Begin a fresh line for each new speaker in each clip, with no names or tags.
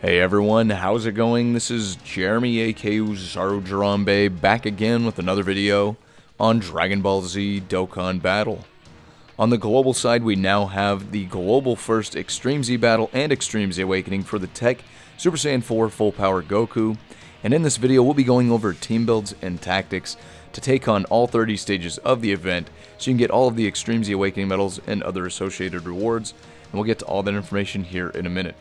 Hey everyone, how's it going? This is Jeremy aka Zarujarambe back again with another video on Dragon Ball Z Dokkan Battle. On the global side, we now have the global first Extreme Z Battle and Extreme Z Awakening for the TEQ Super Saiyan 4 Full Power Goku. And in this video, we'll be going over team builds and tactics to take on all 30 stages of the event so you can get all of the Extreme Z Awakening medals and other associated rewards. And we'll get to all that information here in a minute.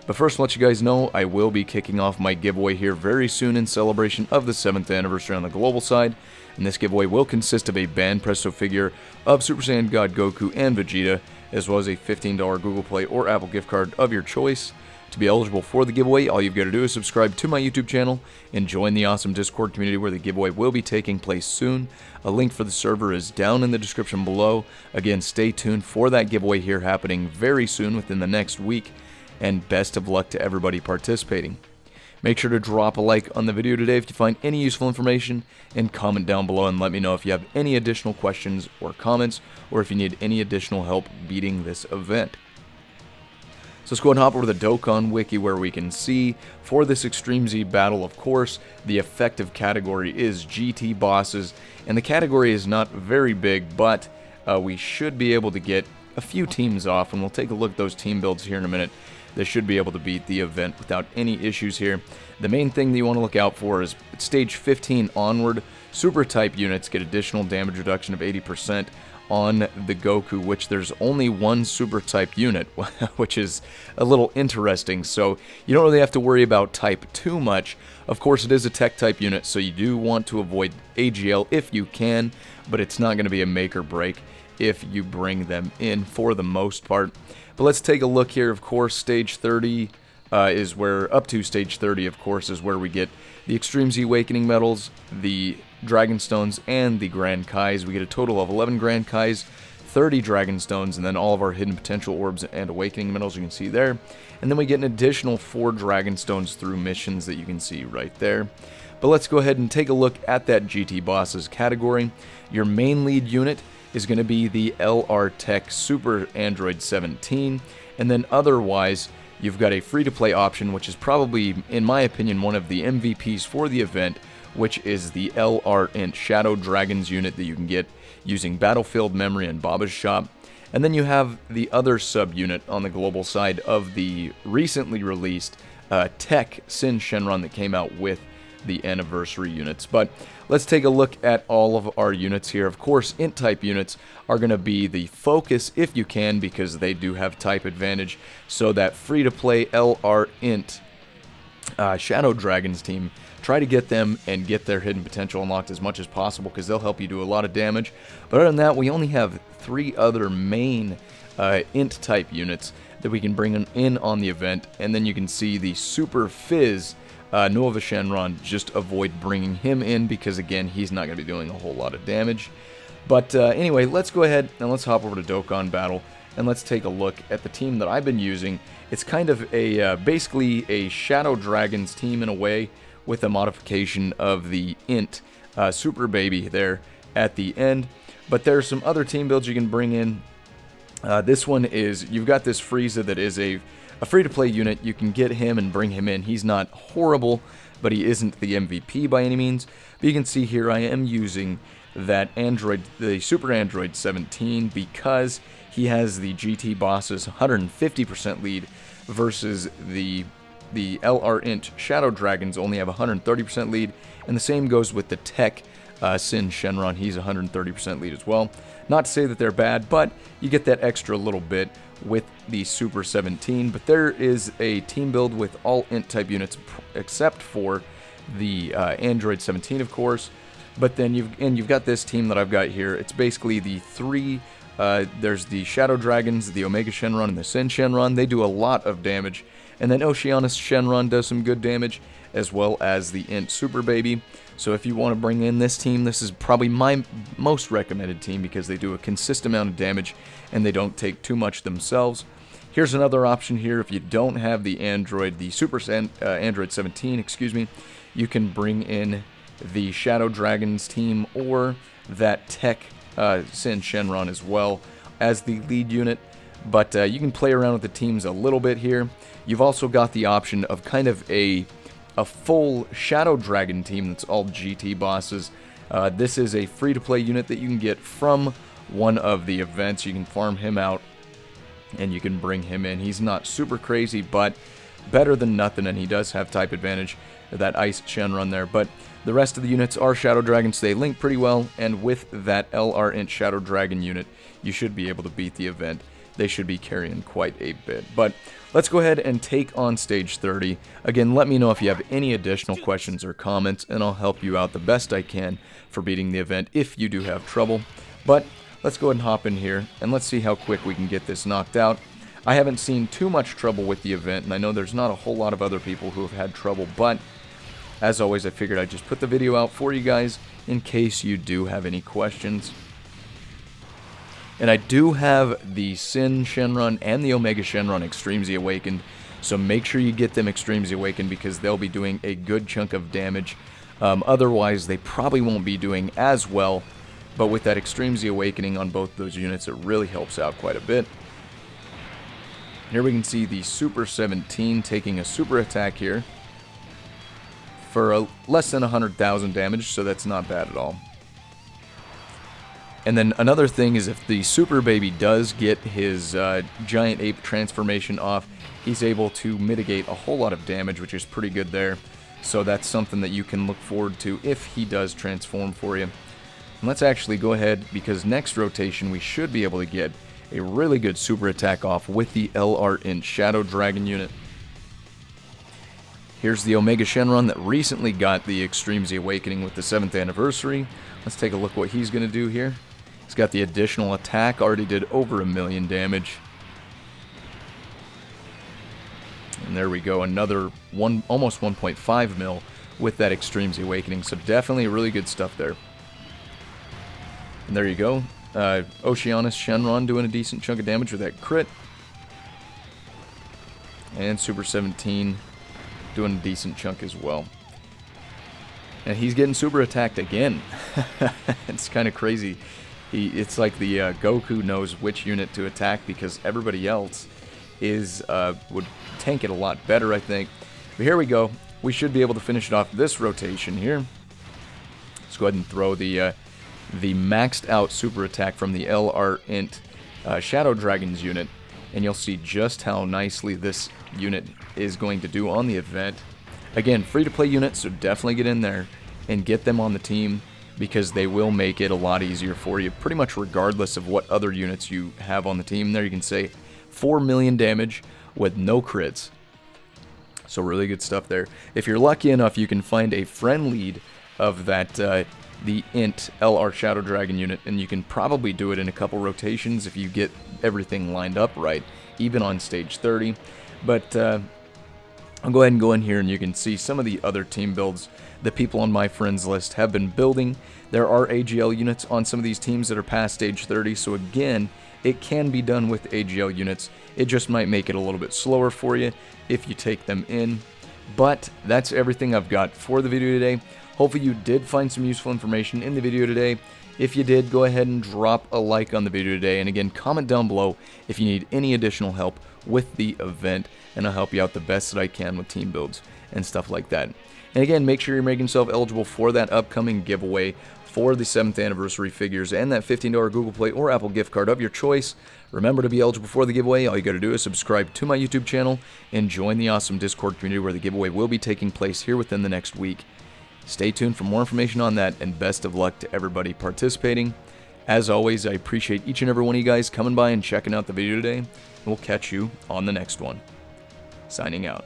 But first, to let you guys know, I will be kicking off my giveaway here very soon in celebration of the 7th anniversary on the global side. And this giveaway will consist of a band presto figure of Super Saiyan God Goku and Vegeta, as well as a $15 Google Play or Apple gift card of your choice. To be eligible for the giveaway, all you've got to do is subscribe to my YouTube channel and join the awesome Discord community where the giveaway will be taking place soon. A link for the server is down in the description below. Again, stay tuned for that giveaway here happening very soon within the next week. And best of luck to everybody participating. Make sure to drop a like on the video today if you find any useful information, and comment down below and let me know if you have any additional questions or comments, or if you need any additional help beating this event. So let's go ahead and hop over to the Dokkan Wiki, where we can see for this Extreme Z battle, of course, the effective category is GT bosses, and the category is not very big, but we should be able to get a few teams off, and we'll take a look at those team builds here in a minute. They should be able to beat the event without any issues here. The main thing that you want to look out for is stage 15 onward, super type units get additional damage reduction of 80% on the Goku, which there's only one super type unit, which is a little interesting, so you don't really have to worry about type too much. Of course, it is a tech type unit, so you do want to avoid AGL if you can, but it's not going to be a make or break if you bring them in for the most part. But let's take a look here. Of course, stage 30 is where, up to stage 30, of course, is where we get the Extreme Z Awakening medals, the Dragon Stones, and the Grand Kais. We get a total of 11 Grand Kais, 30 Dragon Stones, and then all of our Hidden Potential Orbs and Awakening medals you can see there. And then we get an additional 4 Dragon Stones through missions that you can see right there. But let's go ahead and take a look at that GT Bosses category. Your main lead unit is going to be the TEQ Super Android 17, and then otherwise you've got a free-to-play option, which is probably, in my opinion, one of the MVPs for the event, which is the LR Shadow Dragons unit that you can get using Battlefield Memory and Baba's Shop. And then you have the other sub-unit on the global side of the recently released TEQ Sin Shenron that came out with the anniversary units. But let's take a look at all of our units here. Of course, int type units are going to be the focus if you can, because they do have type advantage. So that free to play LR int Shadow Dragons team, try to get them and get their hidden potential unlocked as much as possible, because they'll help you do a lot of damage. But other than that, we only have 3 other main int type units that we can bring in on the event. And then you can see the Super Fizz Nova Shenron, just avoid bringing him in, because again, he's not going to be doing a whole lot of damage. But anyway, let's go ahead and let's hop over to Dokkan Battle, and let's take a look at the team that I've been using. It's kind of a basically a Shadow Dragons team in a way, with a modification of the int Super Baby there at the end. But there are some other team builds you can bring in. This one is, you've got this Frieza that is a free-to-play unit. You can get him and bring him in. He's not horrible, but he isn't the MVP by any means. But you can see here I am using that Android, the Super Android 17, because he has the GT bosses 150% lead versus the LR int Shadow Dragons only have 130% lead, and the same goes with the TEQ Sin Shenron. He's 130% lead as well. Not to say that they're bad, but you get that extra little bit with the Super 17. But there is a team build with all int type units except for the Android 17, of course. But then you've got this team that I've got here. It's basically the 3. There's the Shadow Dragons, the Omega Shenron, and the Sin Shenron. They do a lot of damage. And then Oceanus Shenron does some good damage, as well as the int Super Baby. So if you want to bring in this team, this is probably my most recommended team, because they do a consistent amount of damage and they don't take too much themselves. Here's another option here. If you don't have the Android, the Super Android 17, excuse me, you can bring in the Shadow Dragons team or that TEQ Sin Shenron as well as the lead unit. but you can play around with the teams a little bit here. You've also got the option of kind of a full Shadow Dragon team that's all GT bosses. This is a free-to-play unit that you can get from one of the events. You can farm him out, and you can bring him in. He's not super crazy, but better than nothing, and he does have type advantage, that Ice Shenron there. But the rest of the units are Shadow Dragons. They link pretty well, and with that LR Int Shadow Dragon unit, you should be able to beat the event. They should be carrying quite a bit. But let's go ahead and take on stage 30. Again, let me know if you have any additional questions or comments, and I'll help you out the best I can for beating the event if you do have trouble. But let's go ahead and hop in here, and let's see how quick we can get this knocked out. I haven't seen too much trouble with the event, and I know there's not a whole lot of other people who have had trouble, but as always, I figured I'd just put the video out for you guys in case you do have any questions. And I do have the Sin Shenron and the Omega Shenron Extreme Z Awakened, so make sure you get them Extreme Z Awakened because they'll be doing a good chunk of damage. Otherwise, they probably won't be doing as well, but with that Extreme Z Awakening on both those units, it really helps out quite a bit. Here we can see the Super 17 taking a super attack here for less than 100,000 damage, so that's not bad at all. And then another thing is if the Super Baby does get his Giant Ape transformation off, he's able to mitigate a whole lot of damage, which is pretty good there. So that's something that you can look forward to if he does transform for you. And let's actually go ahead, because next rotation we should be able to get a really good super attack off with the LR Int Shadow Dragon unit. Here's the Omega Shenron that recently got the Extreme Z Awakening with the 7th anniversary. Let's take a look what he's going to do here. He's got the additional attack, already did over 1,000,000 damage. And there we go, another almost 1.5 mil with that Extreme Z Awakening, so definitely really good stuff there. And there you go, Oceanus Shenron doing a decent chunk of damage with that crit. And Super 17 doing a decent chunk as well. And he's getting super attacked again. It's kind of crazy. It's like the Goku knows which unit to attack because everybody else would tank it a lot better, I think. But here we go. We should be able to finish it off this rotation here. Let's go ahead and throw the maxed out super attack from the LR Int Shadow Dragons unit, and you'll see just how nicely this unit is going to do on the event. Again, free-to-play units, so definitely get in there and get them on the team, because they will make it a lot easier for you, pretty much regardless of what other units you have on the team. There you can say 4 million damage with no crits. So really good stuff there. If you're lucky enough, you can find a friend lead of that the Int LR Shadow Dragon unit, and you can probably do it in a couple rotations if you get everything lined up right, even on stage 30. But I'll go ahead and go in here and you can see some of the other team builds that people on my friends list have been building. There are AGL units on some of these teams that are past stage 30, so again, it can be done with AGL units. It just might make it a little bit slower for you if you take them in. But that's everything I've got for the video today. Hopefully you did find some useful information in the video today. If you did, go ahead and drop a like on the video today. And again, comment down below if you need any additional help with the event, and I'll help you out the best that I can with team builds and stuff like that. And again, make sure you're making yourself eligible for that upcoming giveaway for the 7th anniversary figures and that $15 Google Play or Apple gift card of your choice. Remember, to be eligible for the giveaway, all you got to do is subscribe to my YouTube channel and join the awesome Discord community where the giveaway will be taking place here within the next week. Stay tuned for more information on that, and best of luck to everybody participating. As always, I appreciate each and every one of you guys coming by and checking out the video today, and we'll catch you on the next one. Signing out.